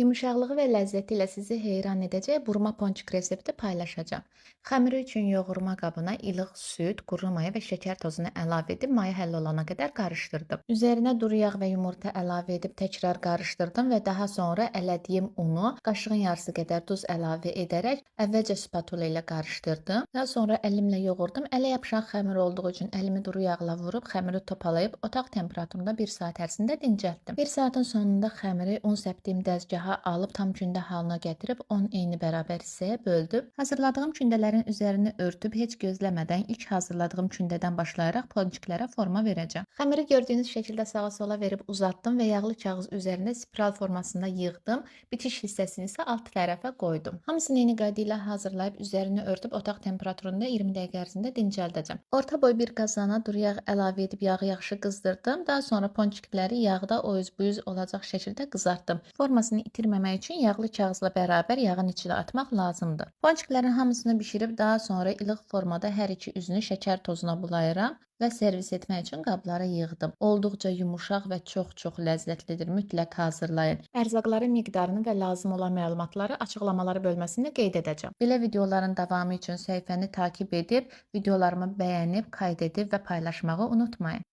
Yumuşaqlığı və ləzzəti ilə sizi heyran edəcək burma ponçik resepti paylaşacağım. Xəmiri üçün yoğurma qabına ilıq süd, quru maya və şəkər tozunu əlavə edib maya həll olana qədər qarışdırdım. Üzərinə duru yağ və yumurta əlavə edib təkrar qarışdırdım və daha sonra ələdiyim unu qaşığın yarısı qədər duz əlavə edərək əvvəlcə spatula ilə qarışdırdım. Daha sonra əlimlə yoğurdum. Ələ yapışan xəmir olduğu üçün əlimi duru yağla vurub xəmiri topalayıb otaq temperaturunda 1 saat ərzində dincəltdim. 1 saatın sonunda xəmiri un səpdiyim dəzgaha alıb tam gündə halına gətirib 10 eyni bərabər hissəyə böldüm. Hazırladığım kündələrin üzərini örtüb heç gözləmədən ilk hazırladığım kündədən başlayaraq ponçiklərə forma verəcəm. Xəmiri gördüyünüz şəkildə sağa sola verib uzatdım və yağlı kağız üzərində spiral formasında yığdım. Bitiş hissəsini isə alt tərəfə qoydum. Hamısını eyni qayda ilə hazırlayıb üzərini örtüb otaq temperaturunda 20 dəqiqə ərzində dincəldəcəm. Orta boy bir qazana duru yağ əlavə edib yağı yaxşı qızdırdım. Daha sonra ponçikləri yağda o üz bu yüz olacaq şəkildə qızartdım. Formasını itirməmək üçün yağlı kağızla bərabər yağın içinə atmaq lazımdır. Ponçiklərin hamısını bişirib daha sonra ilıq formada hər iki üzünü şəkər tozuna bulayıram və servis etmək üçün qablara yığdım. Olduqca yumuşaq və çox ləzzətlidir. Mütləq hazırlayın. Ərzaqların miqdarını və lazım olan məlumatları açıqlamaları bölməsində qeyd edəcəm. Belə videoların davamı üçün səhifəni takib edib, videolarımı bəyənib, kaydedib və paylaşmağı unutmayın.